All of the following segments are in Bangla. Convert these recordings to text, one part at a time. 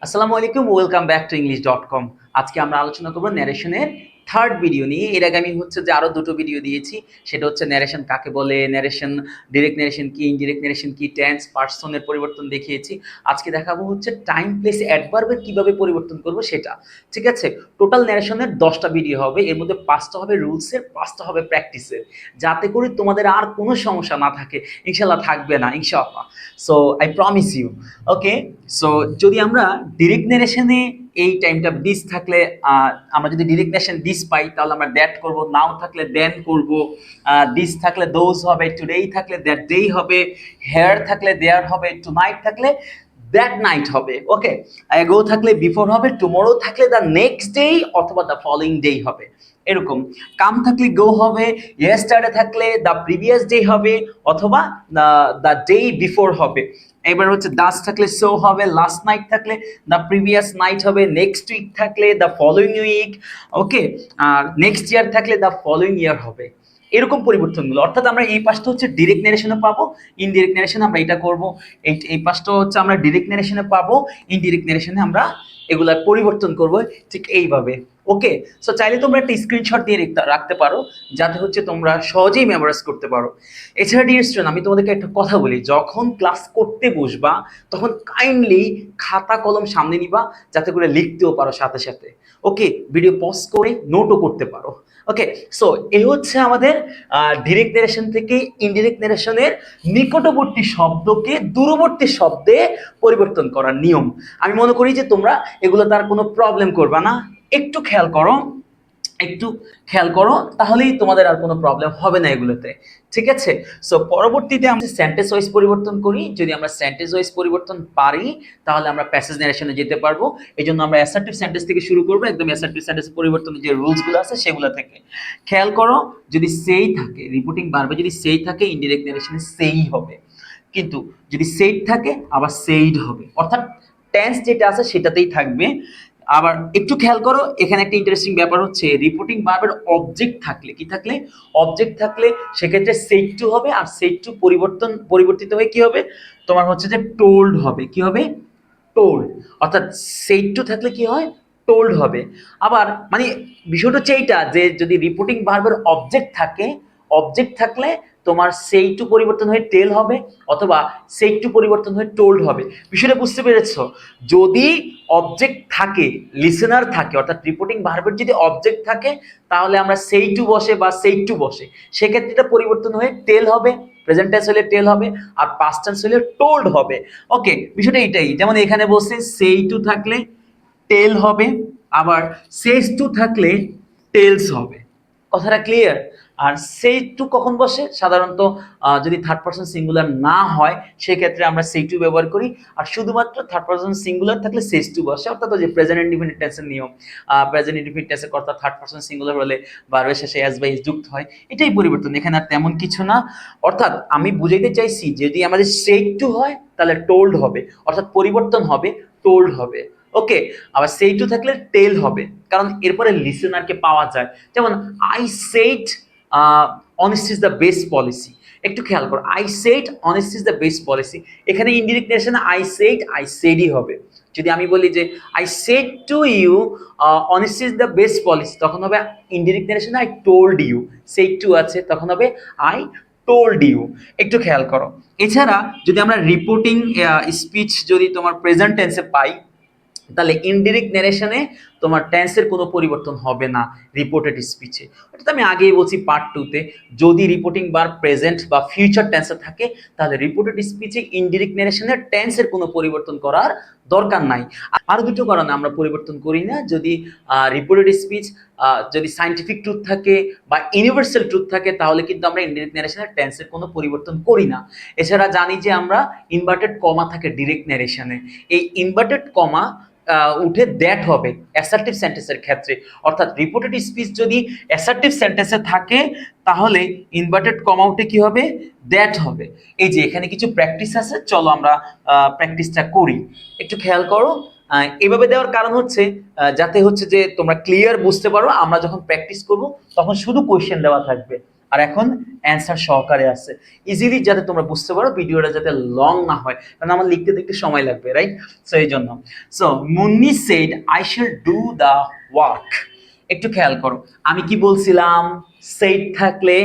আসসালামু আলাইকুম, ওয়েলকাম ব্যাক টু ইংলিশ.কম। আজকে আমরা আলোচনা করব ন্যারেশনের থার্ড ভিডিও নিয়ে। এর আগে আমি যে আরো দুটো ভিডিও দিয়েছি, সেটা হচ্ছে ন্যারেশন কাকে বলে, ন্যারেশন, ডিরেক্ট ন্যারেশন কি, ইনডিরেক্ট ন্যারেশন কি, টেন্স পার্সনের পরিবর্তন দেখিয়েছি। আজকে দেখাবো হচ্ছে টাইম প্লেস অ্যাডভার্বের কিভাবে পরিবর্তন করব সেটা। ঠিক আছে, টোটাল ন্যারেশনের 10টা ভিডিও হবে, এর মধ্যে 5টা হবে রুলসের, 5টা হবে প্র্যাকটিসের, যাতে করে তোমাদের আর কোনো সমস্যা না থাকে। ইনশাল্লাহ থাকবে না, ইনশাআল্লাহ। So I promise you. Okay, so যদি আমরা ডিরেক্ট নারেশনে এই টাইমটা দিস থাকলে আমরা যদি ডিরেক্ট নারেশন দিস পাই তাহলে আমরা দ্যাট করব, নাও থাকলে দেন করব, দিস থাকলে দোজ হবে, টুডেই থাকলে দ্যাট ডেই হবে, হেয়ার থাকলে দেয়ার হবে, টুনাইট থাকলে দ্যাট নাইট হবে। ওকে, অ্যাগো থাকলে বিফোর হবে, টুমরো থাকলে দ্য নেক্সট ডে অথবা দ্য ফলোইং ডে হবে। এরকম কাম থাকলে গো হবে, ইয়েস্টারডে থাকলে দ্য প্রিভিয়াস ডে হবে অথবা দ্য ডে বিফোর হবে। এবার হচ্ছে দাস থাকলে সো হবে, লাস্ট নাইট থাকলে দ্য প্রিভিয়াস নাইট হবে, নেক্সট উইক থাকলে দ্য ফলোইং উইক। ওকে, আর নেক্সট ইয়ার থাকলে দ্য ফলোইং ইয়ার হবে। এরকম পরিবর্তনগুলো, অর্থাৎ আমরা এই পাশটা হচ্ছে ডিরেক্ট নারেশনে পাবো, ইনডিরেক্ট নারেশনে আমরা এটা করব। এই পাশটা হচ্ছে আমরা ডিরেক্ট নারেশনে পাবো, ইনডিরেক্ট নারেশনে আমরা এগুলা পরিবর্তন করব, ঠিক এইভাবে। ওকে, সো চাইলে তোমরা একটা স্ক্রিনশট দিয়ে রাখতে পারো, যাতে হচ্ছে তোমরা সহজেই মেমোরাইজ করতে পারো। এছাড়া ডিয়ার স্টুডেন্ট, আমি তোমাদেরকে একটা কথা বলি, যখন ক্লাস করতে বসবা তখন কাইন্ডলি খাতা কলম সামনে নিবা, যাতে করে লিখতেও পারো সাথে সাথে। ওকে, ভিডিও পজ করে নোটও করতে পারো। ওকে, সো এই হচ্ছে আমাদের ডিরেক্ট নারেশন থেকে ইনডিরেক্ট নারেশনের নিকটবর্তী শব্দকে দূরবর্তী শব্দে পরিবর্তন করার নিয়ম। আমি মনে করি যে তোমরা এগুলো তার কোনো প্রবলেম করবা না। একটু খেয়াল করো, একটু খেয়াল করো, তাহলেই তোমাদের আর কোনো প্রবলেম হবে না এগুলোতে। ঠিক আছে, সো পরবর্তীতে আমরা সেন্টেন্স ওয়াইজ পরিবর্তন করি। যদি আমরা সেন্টেন্স ওয়াইজ পরিবর্তন পারি তাহলে আমরা প্যাসেজ নারেশনে যেতে পারবো। এই জন্য আমরা অ্যাসার্টিভ সেন্টেন্স থেকে শুরু করবো, একদম অ্যাসার্টিভ সেন্টেন্স পরিবর্তনের যে রুলসগুলো আছে সেগুলো থেকে। খেয়াল করো, যদি সেই থাকে, রিপোর্টিং ভার্বে যদি সেই থাকে, ইনডিরেক্ট নারেশনে সেই হবে। কিন্তু যদি সেইড থাকে আবার সেইড হবে, অর্থাৎ টেন্স যেটা আছে সেটাতেই থাকবে। আবার একটু খেয়াল করো, এখানে একটা ইন্টারেস্টিং ব্যাপার হচ্ছে, রিপোর্টিং ভার্বের অবজেক্ট থাকলে, কি থাকলে, অবজেক্ট থাকলে, সেক্ষেত্রে সেইড টু হবে, আর সেইড টু পরিবর্তিত হয়ে কি হবে, তোমার হচ্ছে যে টোল্ড হবে। কি হবে? টোল্ড। অর্থাৎ সেইড টু থাকলে কি হয়, টোল্ড হবে। আবার মানে বিষয়টা হচ্ছে এইটা, যে যদি রিপোর্টিং ভার্বের অবজেক্ট থাকে, অবজেক্ট থাকলে তোমার সেই টু পরিবর্তন হয়ে টেল হবে, অথবা সেই টু পরিবর্তন হয়ে টোল্ড হবে। বিষয়টা বুঝতে পেরেছো? যদি অবজেক্ট থাকে, লিসেনার থাকে, অর্থাৎ রিপোর্টিং ভার্বের যদি অবজেক্ট থাকে, তাহলে আমরা সেই টু বসে বা সেই টু বসে, সেক্ষেত্রে এটা পরিবর্তন হয়ে টেল হবে, প্রেজেন্ট টেন্স হলে টেল হবে, আর পাস্ট টেন্স হলে টোল্ড হবে। ওকে, বিষয়টা এইটাই। যেমন এখানে বলছে সেই টু থাকলে টেল হবে, আবার সেজ টু থাকলে টেলস হবে। কথাটা ক্লিয়ার? আর সেই টু কখন বসে? সাধারণত যদি থার্ড পারসন সিঙ্গুলার না হয় সেক্ষেত্রে আমরা সেই টু ব্যবহার করি, আর শুধুমাত্র থার্ড পারসন সিঙ্গুলার থাকলে সেজ টু বসে, অর্থাৎ যে প্রেজেন্ট ইনডিফিনিট টেন্সের নিয়ম। প্রেজেন্ট ইনডিফিনিট টেন্সের কথা থার্ড পারসন সিঙ্গুলার হলে ভার্বের শেষে এস বাই এস যুক্ত হয়, এটাই পরিবর্তন, এখানে আর তেমন কিছু না। অর্থাৎ আমি বুঝাইতে চাইছি, যদি আমাদের সেই টু হয় তাহলে টোল্ড হবে, অর্থাৎ পরিবর্তন হবে, টোল্ড হবে। ওকে, আবার সেই টু থাকলে টেল হবে, কারণ এরপরে লিসেনারকে পাওয়া যায়। যেমন I said honesty is the best policy. একটু খেয়াল করো, I said honesty is the best policy, এখানে ইনডিরেক্ট নারেশনে আই সেডই হবে। যদি আমি বলি যে I said to you honesty is the best policy, তখন হবে ইনডিরেক্ট নারেশনে I told you. Said to আছে, তখন হবে আই টোল্ড ইউ। একটু খেয়াল করো। এছাড়া যদি আমরা রিপোর্টিং স্পিচ যদি তোমার প্রেজেন্ট টেন্সে পাই, তাহলে ইনডিরেক্ট ন্যারেশনে তোমার টেন্সের কোনো পরিবর্তন হবে না রিপোর্টেড স্পিচে। অর্থাৎ আমি আগেই বলছি পার্ট টুতে, যদি রিপোর্টিং বার প্রেজেন্ট বা ফিউচার টেন্সে থাকে তাহলে রিপোর্টেড স্পিচে ইনডিরেক্ট ন্যারেশনের টেন্সের কোনো পরিবর্তন করার দরকার নাই। আরও দুটো কারণে আমরা পরিবর্তন করি না। যদি রিপোর্টেড স্পিচ যদি সায়েন্টিফিক ট্রুথ থাকে বা ইউনিভার্সাল ট্রুথ থাকে, তাহলে কিন্তু আমরা ইনডিরেক্ট ন্যারেশনের টেন্সের কোনো পরিবর্তন করি না। এছাড়া জানি যে আমরা ইনভার্টেড কমা থাকে ডিরেক্ট ন্যারেশনে, এই ইনভার্টেড কমা উঠে দ্যাট হবে অ্যাসার্টিভ সেন্টেন্সের ক্ষেত্রে। অর্থাৎ রিপোর্টেড স্পিচ যদি অ্যাসার্টিভ সেন্টেন্সে থাকে তাহলে ইনভার্টেড কমা উঠে কি হবে, দ্যাট হবে। এই যে এখানে কিছু প্র্যাকটিস আছে, চলো আমরা প্র্যাকটিসটা করি। একটু খেয়াল করো, এভাবে দেওয়ার কারণ হচ্ছে যাতে হচ্ছে যে তোমরা ক্লিয়ার বুঝতে পারো, আমরা যখন প্র্যাকটিস করব তখন শুধু কোয়েশ্চেন দেওয়া থাকবে, আর এখন অ্যান্সার সহকারে আছে, ইজিলি যাতে তোমরা বুঝতে পারো, ভিডিওটা যাতে লং না হয়, কারণ আমার লিখতে দেখতে সময় লাগবে, রাইট? সো এই জন্য, so Munni said I shall do the work. একটু খেয়াল করো, আমি কি বলছিলাম? সেইড থাকলে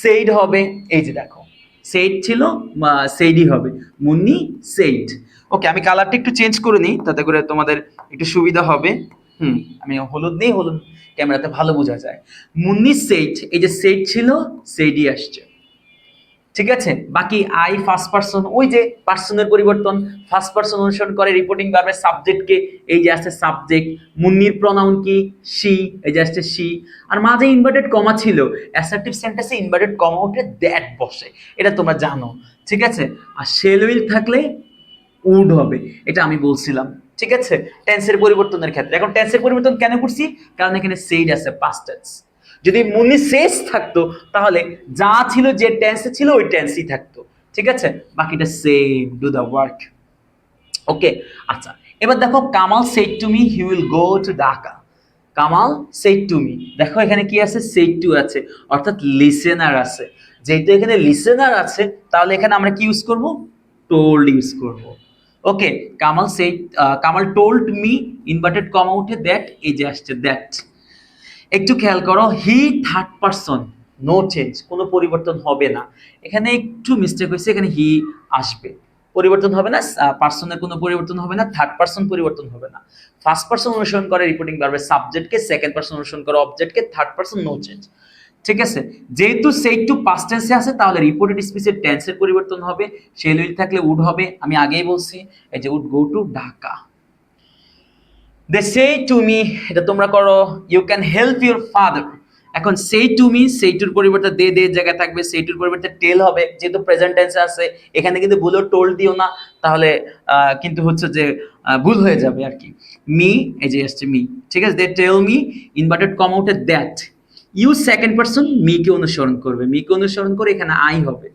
সেইড হবে, এই যে দেখো সেইড ছিল, সেইডই হবে, মুন্নি সেইড। ওকে, আমি কালারটা একটু চেঞ্জ করে নিই তাতে করে তোমাদের একটু সুবিধা হবে। আমি হলুদ নেই, হলুদ ক্যামেরাতে ভালো বোঝা যায়। মুন্নি সেইড, এই যে সেইড ছিল, সেইডই আসছে, ঠিক আছে? বাকি আই ফার্স্ট পারসন, ওই যে পার্সনের পরিবর্তন, ফার্স্ট পারসন অনুসরণ করে রিপোর্টিং ভার্বের সাবজেক্টকে, এই যে আসছে সাবজেক্ট। মুন্নির প্রনাউন কি? শি, এই যে আসছে শি। আর মাঝে ইনভার্টেড কমা ছিল, অ্যাসার্টিভ সেন্টেন্সে ইনভার্টেড কমা উঠে দ্যাট বসে, এটা তোমরা জানো, ঠিক আছে? আর শেল উইল থাকলে উড হবে, এটা আমি বলছিলাম, ঠিক আছে? টেন্সের পরিবর্তনের ক্ষেত্রে। এখন টেন্সের পরিবর্তন কেন করছি? কারণ এখানে সেইড আছে, পাস্ট টেন্স। যদি মুন্নি শেষ থাকতো তাহলে যা ছিল, যে টেন্সে ছিল ওই টেন্সই থাকতো, ঠিক আছে? বাকিটা সেম, ডু দ্য ওয়ার্ক। ওকে, আচ্ছা, এবার দেখো, Kamal shed to me he will go to Dhaka. Kamal shed to me, দেখো এখানে কি আছে? সেড টু আছে, অর্থাৎ লিসেনার আছে। যেহেতু এখানে লিসেনার আছে, তাহলে এখানে আমরা কি ইউজ করব? টোল্ড ইউজ করব। Okay, Kamal said, Kamal told me, inverted comma উঠে দ্যাট, এই যে আসছে দ্যাট। একটু খেয়াল করো, he third person, no change, কোনো পরিবর্তন হবে না। এখানে একটু মিস্টেক হয়েছে, এখানে হি আসবে, পরিবর্তন হবে না, পার্সনের কোনো পরিবর্তন হবে না, থার্ড পারসন পরিবর্তন হবে না। ফার্স্ট পারসন অনুসরণ করে রিপোর্টিং ভার্বের সাবজেক্টকে, সেকেন্ড পারসন অনুসরণ করে অবজেক্টকে, থার্ড পারসন নো চেঞ্জ, ঠিক আছে? যেহেতু সেই টু পাস্ট টেন্সে আছে, তাহলে রিপোর্টেড স্পিচের টেন্সের পরিবর্তন হবে, শেল উইল থাকলে উড হবে, আমি আগেই বলছি, এই যে would go to Dhaka. They say to me, এটা তোমরা করো, you can help your father. এখন সেই টু মি, সেই টুর পরিবর্তে দে দে জায়গায় থাকবে, সেই টুর পরিবর্তে টেল হবে, যেহেতু প্রেজেন্ট টেন্সে আছে। এখানে কিন্তু ভুলও টোল্ড দিও না, তাহলে কিন্তু হচ্ছে যে ভুল হয়ে যাবে আর কি। মি, এই যে আসছে মি, ঠিক আছে? দে টেল মি, ইনভার্টেড কমা উঠে দ্যাট। ইউ সেকেন্ড পারসন মিকে অনুসরণ করবে, মিকে অনুসরণ করে এখানে আই হবে।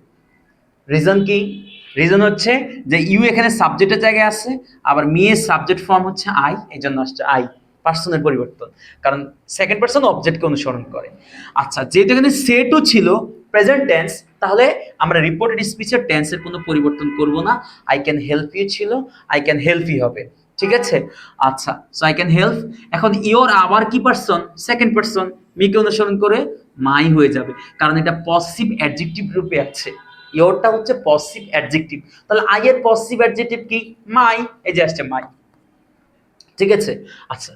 রিজন কি? রিজন হচ্ছে যে ইউ এখানে সাবজেক্টের জায়গায় আছে, আবার মি এর সাবজেক্ট ফর্ম হচ্ছে আই, এই জন্য আসছে আই, পার্সনের পরিবর্তন, কারণ সেকেন্ড পার্সন অবজেক্টকে অনুসরণ করে। আচ্ছা, যেহেতু এখানে সেটও ছিল প্রেজেন্ট টেন্স, তাহলে আমরা রিপোর্টেড স্পিচের টেন্সের কোনো পরিবর্তন করব না। আই ক্যান হেল্প ইউ ছিল, আই ক্যান হেল্প ইউ হবে, ঠিক আছে? আচ্ছা, সো আই ক্যান হেল্প। এখন ইওর আবার কি পার্সন? সেকেন্ড পার্সন, মিকে অনুসরণ করে মাই হয়ে যাবে, কারণ এটা পসিভ অ্যাডজেক্টিভ রূপে আছে। ইওরটা হচ্ছে পসিভ অ্যাডজেক্টিভ, তাহলে আই এর পসিভ অ্যাডজেক্টিভ কি? মাই, এই যে আসছে মাই, ঠিক আছে? আচ্ছা,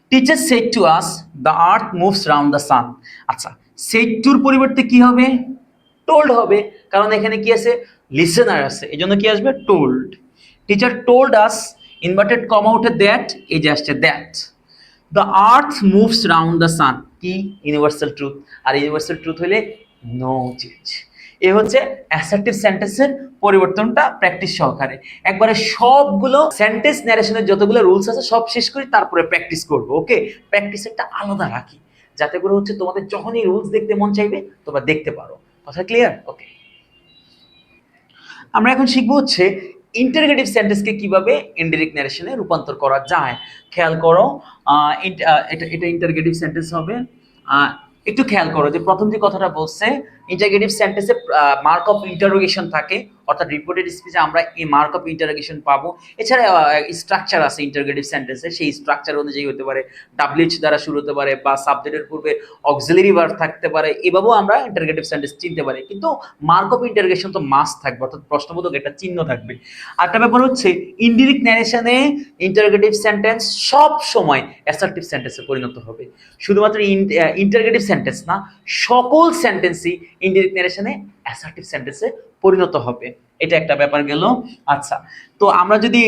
teacher said to us the earth moves round the sun. আচ্ছা, সেড টুর পরিবর্তে কি হবে? টোল্ড হবে, কারণ এখানে কি আছে? লিসেনার আছে, এই জন্য কি আসবে? Told. Teacher told us, inverted comma উঠে দ্যাট, এই যে আসছে that. The earth moves round the sun, কি? ইউনিভার্সাল ট্রুথ, আর ইউনিভার্সাল ট্রুথ হলে নো চেঞ্জ। এ হচ্ছে অ্যাসার্টিভ সেন্টেন্সের পরিবর্তনটা প্র্যাকটিস সহকারে। একবারে সবগুলো সেন্টেন্স ন্যারেশনের যতগুলো রুলস আছে সব শেষ করি, তারপরে প্র্যাকটিস করবো। ওকে, প্র্যাকটিসেরটা আলাদা রাখি, যাতে করে হচ্ছে তোমাদের যখনই রুলস দেখতে মন চাইবে তোমরা দেখতে পারো। কথা ক্লিয়ার? ওকে, আমরা এখন শিখবো হচ্ছে ইন্টারগেটিভ সেন্টেন্সকে কিভাবে ইনডিরেক্ট ন্যারেশনে রূপান্তর করা যায়। খেয়াল করো, এটা ইন্টারগেটিভ সেন্টেন্স হবে। একটু খেয়াল করো যে প্রথম যে কথাটা বলছে, ইন্টারগেটিভ সেন্টেন্সে মার্ক অফ ইন্টারোগেশন থাকে, অর্থাৎ রিপোর্টেড স্পিচে আমরা এই মার্ক অফ ইন্টারোগেশন পাবো। এছাড়া স্ট্রাকচার আছে ইন্টারগেটিভ সেন্টেন্সে, সেই স্ট্রাকচার অনুযায়ী হতে পারে ডাব্লিউএইচ দ্বারা শুরু হতে পারে, বা সাবজেক্টের পূর্বে অক্সিলারি ভার্ব থাকতে পারে, এভাবেও আমরা ইন্টারগেটিভ সেন্টেন্স চিনতে পারি। কিন্তু মার্ক অফ ইন্টারোগেশন তো মাস্ট থাকবে, অর্থাৎ প্রশ্নবোধক একটা চিহ্ন থাকবে। আরেকটা ব্যাপার হচ্ছে ইনডিরেক্ট ন্যারেশনে ইন্টারগেটিভ সেন্টেন্স সব সময় অ্যাসার্টিভ সেন্টেন্সে পরিণত হবে। শুধুমাত্র ইন্টারগেটিভ সেন্টেন্স না, সকল সেন্টেন্সই ইনডিরেক্ট ন্যারেশনে অ্যাসার্টিভ সেন্টেন্সে পরিণত হবে, এটা একটা ব্যাপার গেল। আচ্ছা, তো আমরা যদি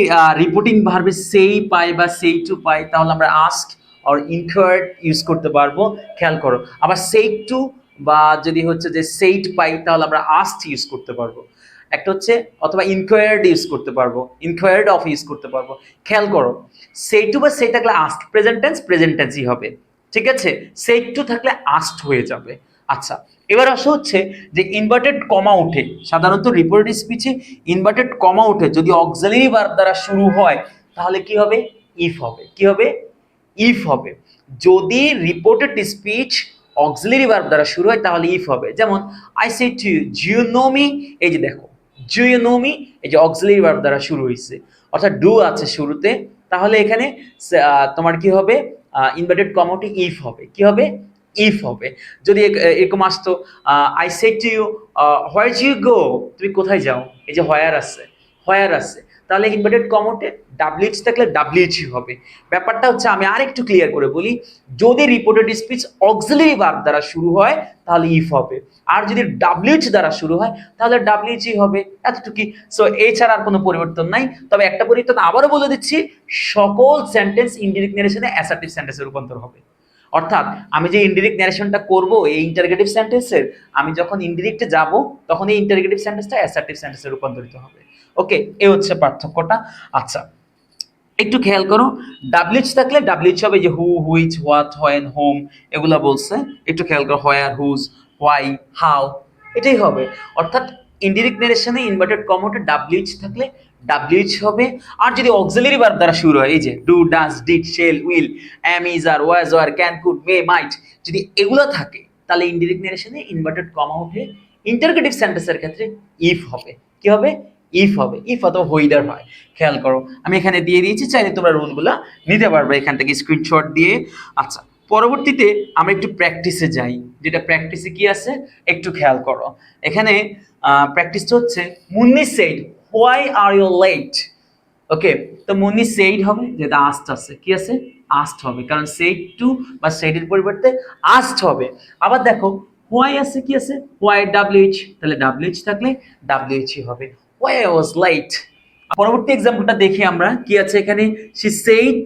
রিপোর্টিং ভার্বে সেই পাই বা সেই টু পাই, তাহলে আমরা আস্ক অর ইনকোয়ার্ড ইউজ করতে পারবো। খেয়াল করো, আবার সেই টু বা যদি হচ্ছে যে সেইট পাই, তাহলে আমরা আস্ক ইউজ করতে পারবো। একটা হচ্ছে অথবা ইনকোয়ার্ড ইউজ করতে পারবো, ইনকোয়ার্ড অফ ইউজ করতে পারবো। খেয়াল করো, সেই টু বা সেই থাকলে আস্ক, প্রেজেন্ট টেন্সই হবে, ঠিক আছে? সেই টু থাকলে আস্ট হয়ে যাবে। আচ্ছা, এবার আসা হচ্ছে যে ইনভার্টেড কমা উঠে, সাধারণত রিপোর্টেড স্পিচে ইনভার্টেড কমা উঠে যদি অক্সিলারি ভার্ব দ্বারা শুরু হয়, তাহলে কি হবে? ইফ হবে। কি হবে? ইফ হবে। যদি রিপোর্টেড স্পিচ অক্সিলারি ভার্ব দ্বারা শুরু হয় তাহলে ইফ হবে। যেমন I say to you do you know me, এই যে দেখো ডু ইউ নো মি, এই যে অক্সিলারি ভার্ব দ্বারা শুরু হয়েছে, অর্থাৎ ডু আছে শুরুতে, তাহলে এখানে তোমার কি হবে, ইনভার্টেড কমাতে ইফ হবে, কি হবে, ইফ হবে। যদি এরকম আসতো I say to you where you go, তুমি কোথায় যাও, এই যে হোয়ার আছে, হোয়ার আছে, তাহলে ইনভার্টেড কমাতে ডাব্লিউএইচ থাকলে ডাব্লিউএইচ হবে। ব্যাপারটা হচ্ছে আমি আরেকটু ক্লিয়ার করে বলি, যদি রিপোর্টেড স্পিচ অক্সিলারি ভার্ব দ্বারা শুরু হয় তাহলে ইফ হবে, আর যদি ডাব্লিউএইচ দ্বারা শুরু হয় তাহলে ডাব্লিউএইচই হবে, এতটুকুই। সো এছাড়া আর কোনো পরিবর্তন নাই। তবে একটা পরিবর্তন আবারও বলে দিচ্ছি, সকল সেন্টেন্স ইনডিরেক্ট ন্যারেশনে অ্যাসার্টিভ সেন্টেন্সে রূপান্তর হবে। অর্থাৎ আমি যে ইনডিরেক্ট ন্যারেশনটা করব এই ইন্টারগেটিভ সেন্টেন্সের, আমি যখন ইনডিরেক্টে যাব তখন এই ইন্টারগেটিভ সেন্টেন্সটা অ্যাসার্টিভ সেন্টেন্সে রূপান্তরিত হবে। ওকে, এই হচ্ছে পার্থক্যটা। আচ্ছা, একটু খেয়াল করো, ডাব্লিউএইচ থাকলে ডাব্লিউএইচ হবে যে হু, হুইচ, হোয়াট, হোয়েন, হোম, এগুলা বলছে। একটু খেয়াল করো, হোয়ার, হুজ, হোয়াই, হাউ, এটাই হবে। অর্থাৎ ইনডিরেক্ট নারেশনে ইনভার্টেড কমাতে ডাব্লিউএইচ থাকলে ডাব্লিউএইচ হবে। আর যদি অক্সিলারি ভার্ব দ্বারা শুরু হয়, এই যে do, does, did, shall, will, am, is, are, was, were, can, could, may, might, যদি এগুলো থাকে তাহলে ইনডিরেক্ট নারেশনে ইনভার্টেড কমা উঠে ইন্টারগেটিভ সেন্টেন্সের ক্ষেত্রে ইফ হবে, কি হবে, ইফ হবে। ইফ অথবা হোইদার হয়। খেয়াল করো, আমি এখানে দিয়ে দিয়েছি, চাইলে তোমরা রুলগুলা নিতে পারবে এখান থেকে স্ক্রিনশট দিয়ে। আচ্ছা, পরবর্তীতে আমরা একটু প্র্যাকটিসে যাই, যেটা প্র্যাকটিসে কি আছে একটু খেয়াল করো। এখানে প্র্যাকটিসটা হচ্ছে Munni said why are you late. Okay, তো মুন্নি সেইড হবে, যেটা আস্ট আছে, কি আছে, আস্ট হবে, কারণ সেইড টু বা সেইডের পরিবর্তে আস্ট হবে। আবার দেখো হোয়াই আছে, কি আছে, হোয়াই ডাব্লিউএইচ, তাহলে ডাব্লিউএইচ থাকলে ডাব্লিউএইচই হবে, হোয়াই আই ওয়াজ লেট। পরবর্তী এক্সাম্পলটা দেখি আমরা, কি আছে এখানে, she said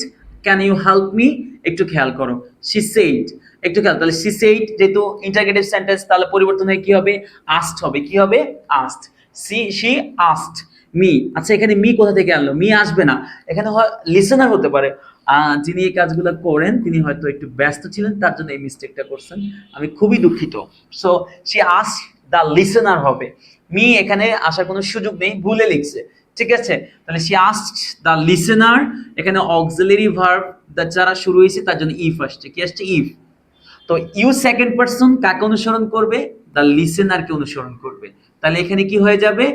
can you help me, একটু খেয়াল করো, শি সেইড, একটু খেয়াল, তাহলে শি সেইড যেহেতু ইন্টারগেটিভ সেন্টেন্স তাহলে পরিবর্তন হয়ে কি হবে, আস্ট হবে, কি হবে, আস্ট। শি আস্ট মি, আচ্ছা এখানে মি কোথা থেকে আনলো, মি আসবে না, এখানে লিসেনার হতে পারে, যিনি এই কাজগুলো করেন তিনি হয়তো একটু ব্যস্ত ছিলেন, তার জন্য এই মিস্টেকটা করছেন, আমি খুবই দুঃখিত। So she ask the listener হবে, মি এখানে আসার কোনো সুযোগ নেই, ভুলে লিখছে, ঠিক আছে। তাহলে শি আস্কড দ্য লিসেনার, এখানে অক্সিলারি ভার্ব যারা শুরু হয়েছে তার জন্য ইফ আসছে, কি আসছে, ইফ। তো ইউ সেকেন্ড পারসন কাকে অনুসরণ করবে, দ্য লিসেনারকে অনুসরণ করবে, তাহলে এখানে কি হয়ে যাবে,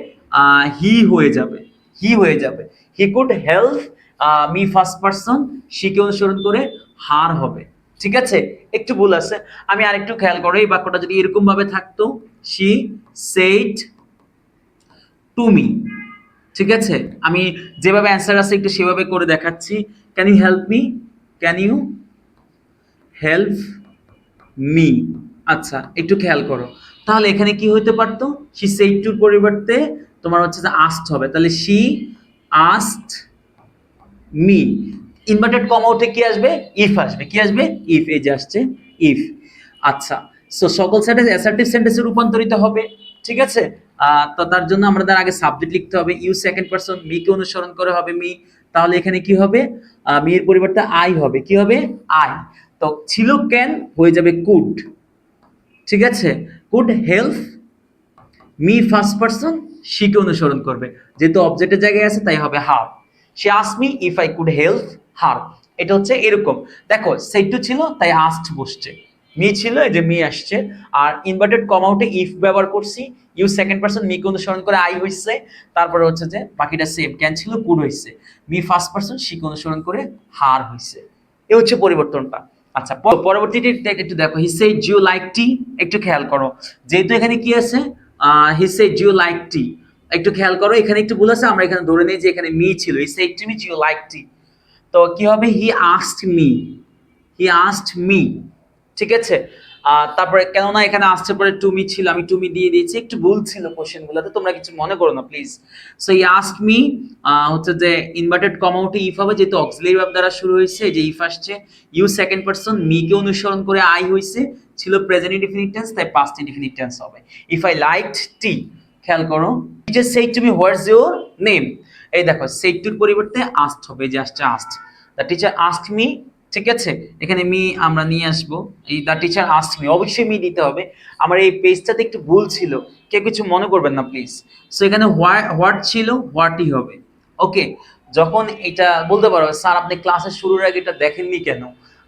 হি হয়ে যাবে, হি হয়ে যাবে। He could help me first person, শিকে অনুসরণ করে হার হবে, ঠিক আছে। একটু ভুল আছে, আমি আরেকটু খেয়াল করো, এই বাক্যটা যদি এরকম ভাবে থাকতো, শি সেইড টু মি, ঠিক আছে, আমি যেভাবে অ্যান্সার আছে একটু সেভাবে করে দেখাচ্ছি। Can you help me, can you help me, আচ্ছা একটু খেয়াল করো, তাহলে এখানে কি হতে পারতো, শি সেইড টুর পরিবর্তে তোমার হচ্ছে যে আস্ট হবে, তাহলে she asked me, inverted comma উঠে কি আসবে, ইফ আসবে, কি আসবে, ইফ, এই যে আসছে ইফ। আচ্ছা, সো সকল সেন্টেন্স অ্যাসার্টিভ সেন্টেন্সে রূপান্তরিত হবে, ঠিক আছে। তো তার জন্য আমাদের আগে সাবজেক্ট লিখতে হবে, ইউ সেকেন্ড পারসন, মি কে অনুসরণ করে হবে মি, তাহলে এখানে কি হবে, মি এর পরিবর্তে আই হবে, কি হবে, আই। তো ছিল ক্যান হয়ে যাবে কুড, ঠিক আছে, could help me first person, শিকে অনুসরণ করবে, যেহেতু অবজেক্টের জায়গায় আছে তাই হবে হার। সে asked me if I could help her, এটা হচ্ছে এরকম। দেখো সেইটু ছিল তাই আস্ট বসছে, মি ছিল এই যে মি আসছে, আর ইনভার্টেড কমাউটে ইফ ব্যবহার করছি, ইউ সেকেন্ড পারসন মিকে অনুসরণ করে আই হইছে, তারপরে হচ্ছে যে বাকিটা সেম, ক্যান ছিল কুড হইছে, মি ফার্স্ট পারসন শিকে অনুসরণ করে হার হইছে, এ হচ্ছে পরিবর্তনটা। আচ্ছা, পরবর্তীটি একটু দেখো, হি সেড ইউ লাইক টি, একটু খেয়াল করো, যেহেতু এখানে কি আছে, হি সেড ইউ লাইক টি, একটু খেয়াল করো, এখানে একটু ভুল আছে, আমরা এখানে ধরে নেই যে এখানে মি ছিল, he said to me you like tea, তো কি হবে, he asked me, he asked me, ঠিক আছে। তারপরে কেননা এখানে আসছে পরে টুমি ছিল, আমি টুমি দিয়ে দিয়েছি, একটু ভুল ছিল কোশ্চেনগুলোতে, তোমরা কিছু মনে করো না please. So he asked me হচ্ছে যে ইনভার্টেড কমা উঠে ইফ হবে, যেহেতু অক্সিলারি ভার্ব দ্বারা শুরু হয়েছে, যে ইফ আসছে, ইউ সেকেন্ড পারসন, মি কে অনুসরণ করে আই হইছে, ছিল প্রেজেন্ট ইনডিফিনিট টেন্স, তাই পাস্ট ইনডিফিনিট টেন্স হবে। ইফ আই লাইকড টি, খেয়াল করো, teacher said to me what's your name, এই দেখো সেইড টুর পরিবর্তে আস্কড হবে, যে আসছে asked, the teacher asked me, ঠিক আছে, এখানে মি আমরা নিয়ে আসবো, এই দ্য টিচার আস্কড মি, অবশ্যই মি দিতে হবে। আমার এই পেজটাতে একটু ভুল ছিল, কেউ কিছু মনে করবেন না প্লিজ। সো এখানে হোয়াট ছিল, হোয়াটই হবে, ওকে। যখন এটা বলতে পারো স্যার আপনি ক্লাসের শুরুর আগে এটা দেখেননি কেন?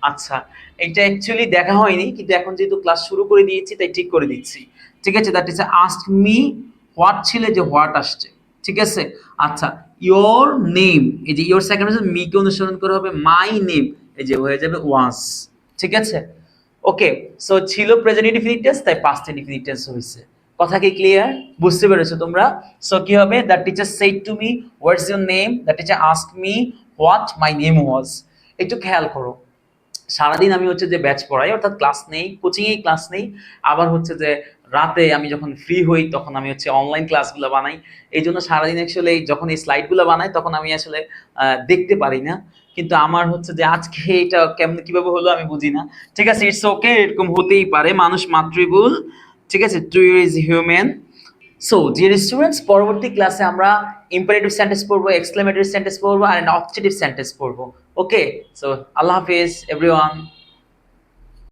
আচ্ছা, এটা অ্যাকচুয়ালি দেখা হয়নি, কিন্তু এখন যেহেতু ক্লাস শুরু করে দিয়েছি তাই ঠিক করে দিচ্ছি। ঠিক আছে, that is ask me what ছিল, যে হোয়াট আসছে। ঠিক আছে, আচ্ছা, ইয়োর নেম, এই যে ইয়োর সেকেন্ড হচ্ছে মি কে অনুসরণ করে হবে মাই নেম, এই যে হয়ে যাবে ওয়ান্স। ঠিক আছে, ওকে। সো ছিল প্রেজেন্ট ইনডিফিনিট টেন্স, তাই পাস্ট ইনডিফিনিট টেন্স হয়েছে। কথা কি ক্লিয়ার? বুঝতে পেরেছো তোমরা? সো কি হবে, the teacher said to me what's your name, the teacher asked me what my name was. একটু খেয়াল করো, সারাদিন আমি হচ্ছে যে ব্যাচ পড়াই, অর্থাৎ ক্লাস নেই, কোচিংয়েই ক্লাস নেই। আবার হচ্ছে যে রাতে আমি যখন ফ্রি হই তখন আমি হচ্ছে অনলাইন ক্লাসগুলো বানাই। এই জন্য সারাদিন অ্যাকচুয়ালি যখন এই স্লাইডগুলো বানাই তখন আমি আসলে দেখতে পারি না। কিন্তু আমার হচ্ছে যে আজকে এটা কেমন কিভাবে হলো আমি বুঝি না। ঠিক আছে, ইটস ওকে, এরকম হতেই পারে, মানুষ মাত্রই ভুল। ঠিক আছে, to is human. So dear students, পরবর্তী ক্লাসে আমরা ইম্পারেটিভ সেন্টেন্স পড়বো, এক্সক্লেমেটরি সেন্টেন্স পড়বো আর অবজেক্টিভ সেন্টেন্স পড়বো। ওকে, সো আল্লাহ হাফিজ এভরিওয়ান।